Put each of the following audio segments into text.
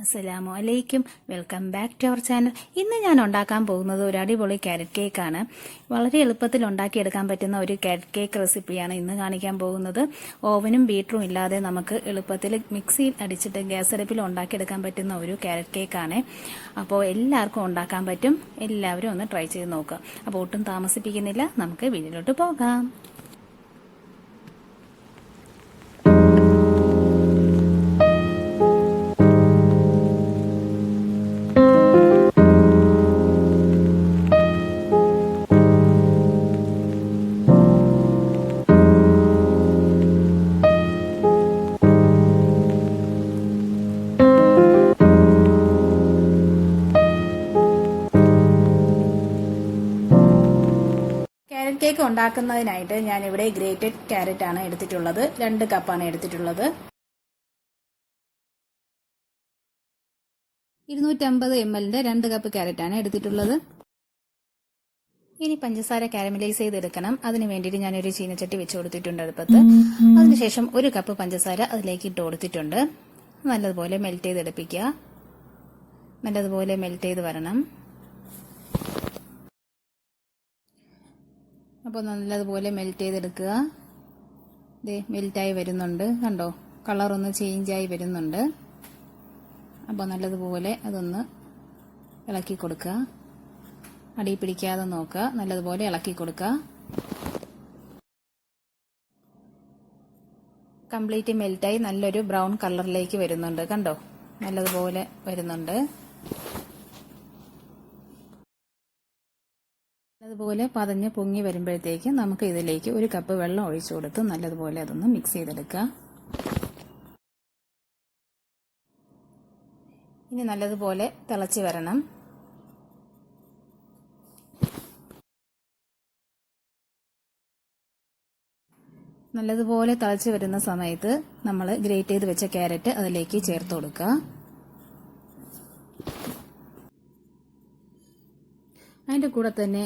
അസ്സലാമു അലൈക്കും. Welcome back to our channel. ഇന്ന് ഞാൻ ഉണ്ടാക്കാൻ പോകുന്നത് ഒരു അടിപൊളി ക്യാരറ്റ് കേക്കാണ്. വളരെ എളുപ്പത്തിൽ ഉണ്ടാക്കിയെടുക്കാൻ പറ്റുന്ന ഒരു ക്യാരറ്റ് കേക്ക് റെസിപ്പിയാണ് ഇന്ന് കാണിക്കാൻ പോകുന്നത്. ഓവനും ബീറ്ററും ഇല്ലാതെ നമുക്ക് എളുപ്പത്തിൽ മിക്സിയിൽ അടിച്ചിട്ട് ഗ്യാസ് അടുപ്പിൽ ഉണ്ടാക്കിയെടുക്കാൻ പറ്റുന്ന ഒരു ക്യാരറ്റ് കേക്കാണ്. അപ്പോൾ എല്ലാവർക്കും ഉണ്ടാക്കാൻ പറ്റും. എല്ലാവരും ഒന്ന് ട്രൈ ചെയ്ത് നോക്കുക. അപ്പോൾ ഒട്ടും താമസിപ്പിക്കുന്നില്ല, നമുക്ക് വീഡിയോയിലോട്ട് പോകാം. ക്യാരറ്റ് കേക്ക് ഉണ്ടാക്കുന്നതിനായിട്ട് ഞാനിവിടെ ഗ്രേറ്റഡ് ക്യാരറ്റ് ആണ് എടുത്തിട്ടുള്ളത്. 2 കപ്പാണ് എടുത്തിട്ടുള്ളത്. 250 ml 2 കപ്പ് ക്യാരറ്റ് ആണ് എടുത്തിട്ടുള്ളത്. ഇനി പഞ്ചസാര കാരമലൈസ് ചെയ്തെടുക്കണം. അതിന് വേണ്ടിയിട്ട് ഞാനൊരു ചീനച്ചട്ടി വെച്ച് കൊടുത്തിട്ടുണ്ട് അടുപ്പത്ത്. അതിനുശേഷം 1 കപ്പ് പഞ്ചസാര അതിലേക്ക് ഇട്ട് കൊടുത്തിട്ടുണ്ട്. നല്ലതുപോലെ മെൽറ്റ് ചെയ്തെടുപ്പിക്കുക. നല്ലതുപോലെ മെൽറ്റ് ചെയ്ത് വരണം. അപ്പോൾ നല്ലതുപോലെ മെൽറ്റ് ചെയ്തെടുക്കുക. ദേ മെൽറ്റായി വരുന്നുണ്ട്, കണ്ടോ? കളറൊന്ന് ചേഞ്ചായി വരുന്നുണ്ട്. അപ്പോൾ നല്ലതുപോലെ അതൊന്ന് ഇളക്കി കൊടുക്കുക. അടി പിടിക്കാതെ നോക്കുക. നല്ലതുപോലെ ഇളക്കി കൊടുക്കുക. കംപ്ലീറ്റ് മെൽറ്റായി നല്ലൊരു ബ്രൗൺ കളറിലേക്ക് വരുന്നുണ്ട്, കണ്ടോ? നല്ലതുപോലെ വരുന്നുണ്ട്. അതുപോലെ പതഞ്ഞ് പൊങ്ങി വരുമ്പോഴത്തേക്ക് നമുക്ക് ഇതിലേക്ക് 1 കപ്പ് വെള്ളം ഒഴിച്ചു കൊടുത്ത് നല്ലതുപോലെ അതൊന്ന് മിക്സ് ചെയ്തെടുക്കുക. ഇനി നല്ലതുപോലെ തിളച്ച് വരണം. നല്ലതുപോലെ തിളച്ച് വരുന്ന സമയത്ത് നമ്മൾ ഗ്രേറ്റ് ചെയ്ത് വെച്ച ക്യാരറ്റ് അതിലേക്ക് ചേർത്ത് കൊടുക്കുക. അതിൻ്റെ കൂടെ തന്നെ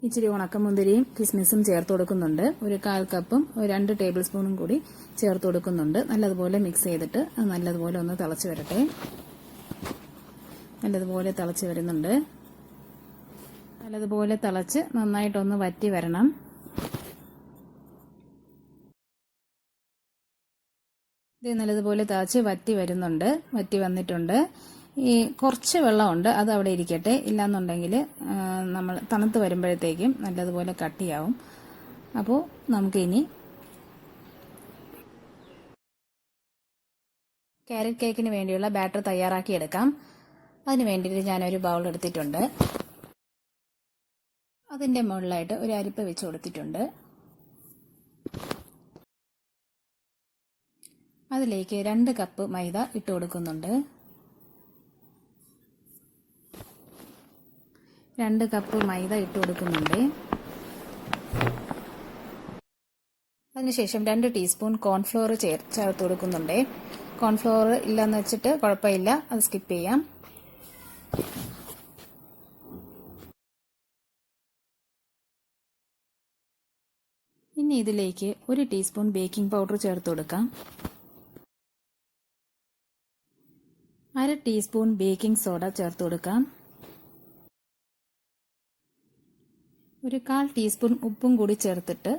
ഇച്ചിരി ഉണക്കമുന്തിരിയും കിസ്മിസും ചേർത്ത് കൊടുക്കുന്നുണ്ട്. 1/4 കപ്പും 2 ടേബിൾ സ്പൂണും കൂടി ചേർത്ത് കൊടുക്കുന്നുണ്ട്. നല്ലതുപോലെ മിക്സ് ചെയ്തിട്ട് അത് നല്ലതുപോലെ ഒന്ന് തിളച്ച് വരട്ടെ. നല്ലതുപോലെ തിളച്ച് വരുന്നുണ്ട്. നല്ലതുപോലെ തിളച്ച് നന്നായിട്ടൊന്ന് വറ്റി വരണം. ഇത് നല്ലതുപോലെ തിളച്ച് വറ്റി വരുന്നുണ്ട്. വറ്റി വന്നിട്ടുണ്ട്. ഈ കുറച്ച് വെള്ളമുണ്ട്, അത് അവിടെ ഇരിക്കട്ടെ. ഇല്ലാന്നുണ്ടെങ്കിൽ നമ്മൾ തണുത്ത് വരുമ്പോഴത്തേക്കും നല്ലതുപോലെ കട്ടിയാവും. അപ്പോൾ നമുക്കിനി ക്യാരറ്റ് കേക്കിന് വേണ്ടിയുള്ള ബാറ്റർ തയ്യാറാക്കിയെടുക്കാം. അതിന് വേണ്ടിയിട്ട് ഞാനൊരു ബൗൾ എടുത്തിട്ടുണ്ട്. അതിൻ്റെ മുകളിലായിട്ട് ഒരു അരിപ്പ വെച്ച് കൊടുത്തിട്ടുണ്ട്. അതിലേക്ക് 2 കപ്പ് മൈദ ഇട്ട് കൊടുക്കുന്നുണ്ട്. 2 കപ്പ് മൈദ ഇട്ട് കൊടുക്കുന്നുണ്ട്. അതിനുശേഷം 2 ടീസ്പൂൺ കോൺഫ്ലോർ ചേർത്ത് കൊടുക്കുന്നുണ്ട്. കോൺഫ്ലോർ ഇല്ലെന്ന് വെച്ചിട്ട് കുഴപ്പമില്ല, അത് സ്കിപ്പ് ചെയ്യാം. ഇനി ഇതിലേക്ക് 1 ടീസ്പൂൺ ബേക്കിംഗ് പൗഡർ ചേർത്ത് കൊടുക്കാം. 1/2 ടീസ്പൂൺ ബേക്കിംഗ് സോഡ ചേർത്ത് കൊടുക്കാം. 1/4 ടീസ്പൂൺ ഉപ്പും കൂടി ചേർത്തിട്ട്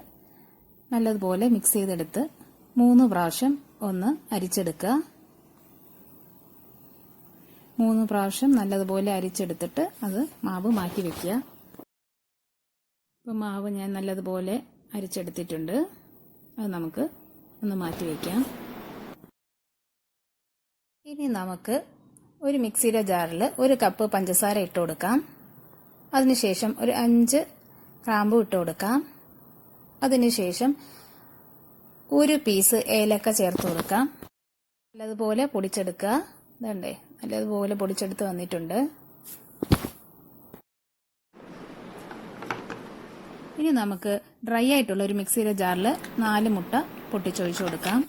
നല്ലതുപോലെ മിക്സ് ചെയ്തെടുത്ത് 3 പ്രാവശ്യം ഒന്ന് അരിച്ചെടുക്കുക. 3 പ്രാവശ്യം നല്ലതുപോലെ അരിച്ചെടുത്തിട്ട് അത് മാവ് മാറ്റി വെക്കുക. ഇപ്പോൾ മാവ് ഞാൻ നല്ലതുപോലെ അരിച്ചെടുത്തിട്ടുണ്ട്. അത് നമുക്ക് ഒന്ന് മാറ്റി വയ്ക്കാം. ഇനി നമുക്ക് ഒരു മിക്സിയുടെ ജാറിൽ 1 കപ്പ് പഞ്ചസാര ഇട്ട് കൊടുക്കാം. അതിനുശേഷം ഒരു 5 ഗ്രാമ്പു ഇട്ട് കൊടുക്കാം. അതിനുശേഷം 1 പീസ് ഏലക്ക ചേർത്ത് കൊടുക്കാം. നല്ലതുപോലെ പൊടിച്ചെടുക്കുക. ഇതണ്ടേ, നല്ലതുപോലെ പൊടിച്ചെടുത്ത് വന്നിട്ടുണ്ട്. ഇനി നമുക്ക് ഡ്രൈ ആയിട്ടുള്ള ഒരു മിക്സിയുടെ ജാറിൽ 4 മുട്ട പൊട്ടിച്ചൊഴിച്ചു കൊടുക്കാം.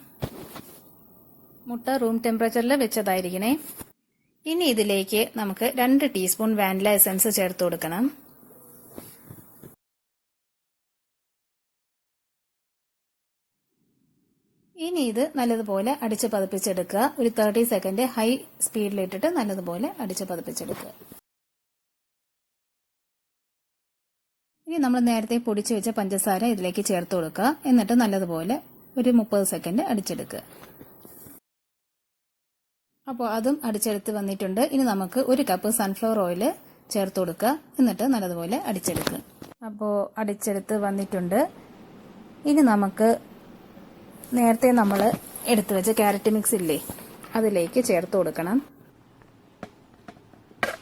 മുട്ട റൂം ടെമ്പറേച്ചറിൽ വെച്ചതായിരിക്കണേ. ഇനി ഇതിലേക്ക് നമുക്ക് 2 ടീസ്പൂൺ വാനില എസൻസ് ചേർത്ത് കൊടുക്കണം. ഇനി ഇത് നല്ലതുപോലെ അടിച്ച് പതിപ്പിച്ചെടുക്കുക. ഒരു 30 സെക്കൻഡ് ഹൈ സ്പീഡിലിട്ടിട്ട് നല്ലതുപോലെ അടിച്ച് പതിപ്പിച്ചെടുക്കുക. ഇനി നമ്മൾ നേരത്തെ പൊടിച്ചു വെച്ച പഞ്ചസാര ഇതിലേക്ക് ചേർത്ത് കൊടുക്കുക. എന്നിട്ട് നല്ലതുപോലെ ഒരു 30 സെക്കൻഡ് അടിച്ചെടുക്കുക. അപ്പോൾ അതും അടിച്ചെടുത്ത് വന്നിട്ടുണ്ട്. ഇനി നമുക്ക് 1 കപ്പ് സൺഫ്ലവർ ഓയിൽ ചേർത്ത് കൊടുക്കുക. എന്നിട്ട് നല്ലതുപോലെ അടിച്ചെടുക്കുക. അപ്പോൾ അടിച്ചെടുത്ത് വന്നിട്ടുണ്ട്. ഇനി നമുക്ക് നേരത്തെ നമ്മൾ എടുത്തു വെച്ച ക്യാരറ്റ് മിക്സ് ഇല്ലേ, അതിലേക്ക് ചേർത്ത് കൊടുക്കണം.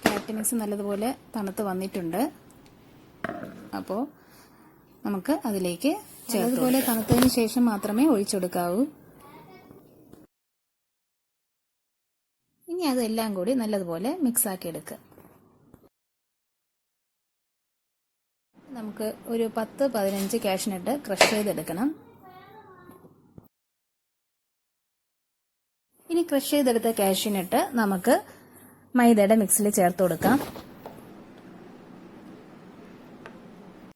ക്യാരറ്റ് മിക്സ് നല്ലതുപോലെ തണുത്ത് വന്നിട്ടുണ്ട്. അപ്പോൾ നമുക്ക് അതിലേക്ക് ചേർത്തുപോലെ തണുത്തതിന് ശേഷം മാത്രമേ ഒഴിച്ചെടുക്കാവൂ. ഇനി അതെല്ലാം കൂടി നല്ലതുപോലെ മിക്സ് ആക്കി എടുക്കുക. നമുക്ക് ഒരു 10-15 കാഷ്നട്ട് ക്രഷ് ചെയ്തെടുക്കണം. ഇനി ക്രഷ് ചെയ്തെടുത്ത കാഷ്നട്ട് നമുക്ക് മൈദയുടെ മിക്സിൽ ചേർത്ത് കൊടുക്കാം.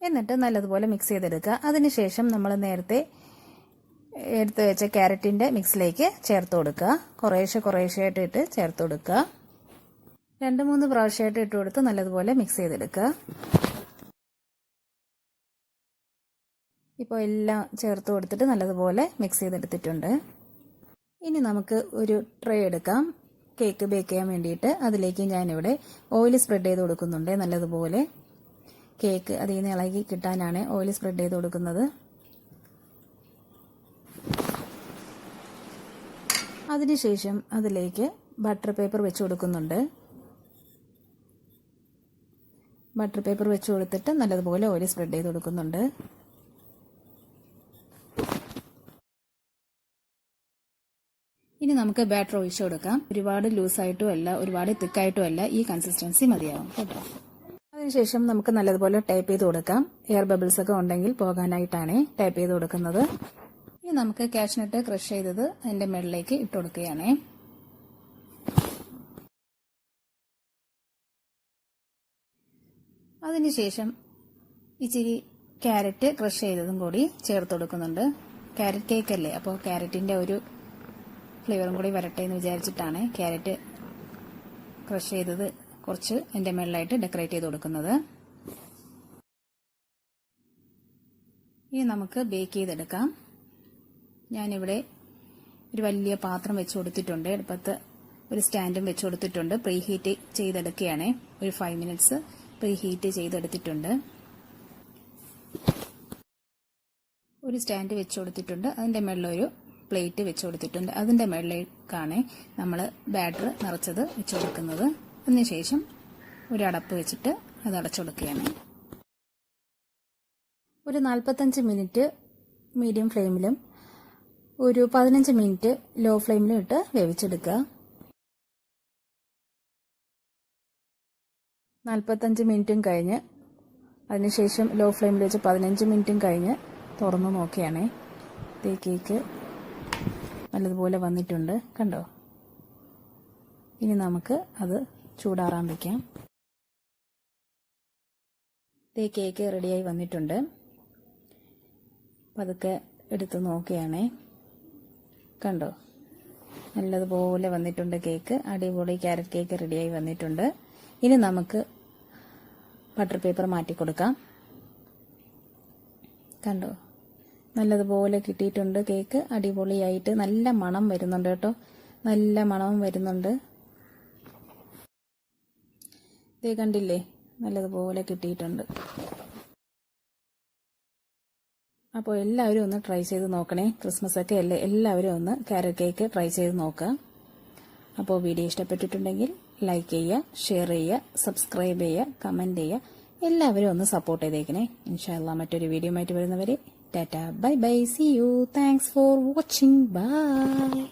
എന്നിട്ട് നല്ലതുപോലെ മിക്സ് ചെയ്തെടുക്കുക. അതിനുശേഷം നമ്മൾ നേരത്തെ എടുത്തു വെച്ച ക്യാരറ്റിന്റെ മിക്സിലേക്ക് ചേർത്ത് കൊടുക്കുക. കുറേശ്ശെയായിട്ട് ഇട്ട് ചേർത്ത് കൊടുക്കുക. 2-3 പ്രാവശ്യമായിട്ട് ഇട്ട് കൊടുത്ത് നല്ലതുപോലെ മിക്സ് ചെയ്തെടുക്കുക. ഇപ്പോൾ എല്ലാം ചേർത്ത് കൊടുത്തിട്ട് നല്ലതുപോലെ മിക്സ് ചെയ്തെടുത്തിട്ടുണ്ട്. ഇനി നമുക്ക് ഒരു ട്രേ എടുക്കാം കേക്ക് ബേക്ക് ചെയ്യാൻ വേണ്ടിയിട്ട്. അതിലേക്ക് ഞാനിവിടെ ഓയിൽ സ്പ്രെഡ് ചെയ്ത് കൊടുക്കുന്നുണ്ട്. നല്ലതുപോലെ കേക്ക് അതിൽ നിന്ന് ഇളകി കിട്ടാനാണ് ഓയിൽ സ്പ്രെഡ് ചെയ്ത് കൊടുക്കുന്നത്. അതിനുശേഷം അതിലേക്ക് ബട്ടർ പേപ്പർ വെച്ച് കൊടുക്കുന്നുണ്ട്. ബട്ടർ പേപ്പർ വെച്ച് കൊടുത്തിട്ട് നല്ലതുപോലെ ഓയിൽ സ്പ്രെഡ് ചെയ്ത് കൊടുക്കുന്നുണ്ട്. ഇനി നമുക്ക് ബാറ്റർ ഒഴിച്ചു കൊടുക്കാം. ഒരുപാട് ലൂസായിട്ടും അല്ല, ഒരുപാട് തിക്കായിട്ടും അല്ല, ഈ കൺസിസ്റ്റൻസി മതിയാവും കേട്ടോ. അതിനുശേഷം നമുക്ക് നല്ലതുപോലെ ടൈപ്പ് ചെയ്ത് കൊടുക്കാം. എയർ ബബിൾസ് ഒക്കെ ഉണ്ടെങ്കിൽ പോകാനായിട്ടാണ് ടൈപ്പ് ചെയ്ത് കൊടുക്കുന്നത്. ഇനി നമുക്ക് കാഷ്നട്ട് ക്രഷ് ചെയ്തത് അതിന്റെ മുകളിലേക്ക് ഇട്ട് കൊടുക്കുകയാണ്. അതിനുശേഷം ഇച്ചിരി ക്യാരറ്റ് ക്രഷ് ചെയ്തതും കൂടി ചേർത്ത് കൊടുക്കുന്നുണ്ട്. ക്യാരറ്റ് കേക്ക് അല്ലേ, അപ്പോൾ ക്യാരറ്റിന്റെ ഒരു ഫ്ലേവറും കൂടി വരട്ടെ എന്ന് വിചാരിച്ചിട്ടാണ് ക്യാരറ്റ് ക്രഷ് ചെയ്തത് കുറച്ച് അതിന്റെ മുകളിലായിട്ട് ഡെക്കറേറ്റ് ചെയ്ത് കൊടുക്കുന്നത്. ഇനി നമുക്ക് ബേക്ക് ചെയ്തെടുക്കാം. ഞാനിവിടെ ഒരു വലിയ പാത്രം വെച്ച് കൊടുത്തിട്ടുണ്ട്. അടുപ്പത്ത് ഒരു സ്റ്റാൻഡും വെച്ച് കൊടുത്തിട്ടുണ്ട്. പ്രീ ഹീറ്റ് ചെയ്തെടുക്കുകയാണ്. ഒരു 5 മിനിറ്റ്സ് പ്രീ ഹീറ്റ് ചെയ്തെടുത്തിട്ടുണ്ട്. ഒരു സ്റ്റാൻഡ് വെച്ച് കൊടുത്തിട്ടുണ്ട്. അതിന്റെ മുകളിലൊരു പ്ലേറ്റ് വെച്ച് കൊടുത്തിട്ടുണ്ട്. അതിന്റെ മുകളിലേക്കാണ് നമ്മൾ ബാറ്റർ നിറച്ചത് വെച്ച് കൊടുക്കുന്നത്. അതിനുശേഷം ഒരു അടപ്പ് വെച്ചിട്ട് അത് അടച്ചു കൊടുക്കുകയാണ്. ഒരു 45 മിനിറ്റ് മീഡിയം ഫ്ലെയിമിലും ഒരു 15 മിനിറ്റ് ലോ ഫ്ലെയിമിലും ഇട്ട് വേവിച്ചെടുക്കുക. 45 മിനിറ്റും കഴിഞ്ഞ് അതിനുശേഷം ലോ ഫ്ലെയിമിൽ വെച്ച് 15 മിനിറ്റും കഴിഞ്ഞ് തുറന്നു നോക്കിയാണ്. കേക്ക് നല്ലതുപോലെ വന്നിട്ടുണ്ട് കണ്ടോ. ഇനി നമുക്ക് അത് ചൂടാറാൻ വയ്ക്കാം. കേക്ക് റെഡിയായി വന്നിട്ടുണ്ട്. പതുക്കെ എടുത്ത് നോക്കുകയാണേ. കണ്ടോ, നല്ലതുപോലെ വന്നിട്ടുണ്ട് കേക്ക്. അടിപൊളി ക്യാരറ്റ് കേക്ക് റെഡിയായി വന്നിട്ടുണ്ട്. ഇനി നമുക്ക് ബട്ടർ പേപ്പർ മാറ്റി കൊടുക്കാം. കണ്ടോ, നല്ലതുപോലെ കിട്ടിയിട്ടുണ്ട് കേക്ക്. അടിപൊളിയായിട്ട് നല്ല മണം വരുന്നുണ്ട് കേട്ടോ. നല്ല മണവും വരുന്നുണ്ട്. ദേ കണ്ടില്ലേ, നല്ലതുപോലെ കിട്ടിയിട്ടുണ്ട്. അപ്പോൾ എല്ലാവരും ഒന്ന് ട്രൈ ചെയ്ത് നോക്കണേ. ക്രിസ്മസ് ഒക്കെ അല്ലേ, എല്ലാവരും ഒന്ന് ക്യാരറ്റ് കേക്ക് ട്രൈ ചെയ്ത് നോക്കുക. അപ്പോൾ വീഡിയോ ഇഷ്ടപ്പെട്ടിട്ടുണ്ടെങ്കിൽ ലൈക്ക് ചെയ്യുക, ഷെയർ ചെയ്യുക, സബ്സ്ക്രൈബ് ചെയ്യുക, കമന്റ് ചെയ്യുക. എല്ലാവരും ഒന്ന് സപ്പോർട്ട് ചെയ്തേക്കണേ. ഇൻഷാ അല്ലാഹ് മറ്റൊരു വീഡിയോ ആയിട്ട് വരുന്നവരെ ടാറ്റ, bye bye, see you, thanks for watching, by.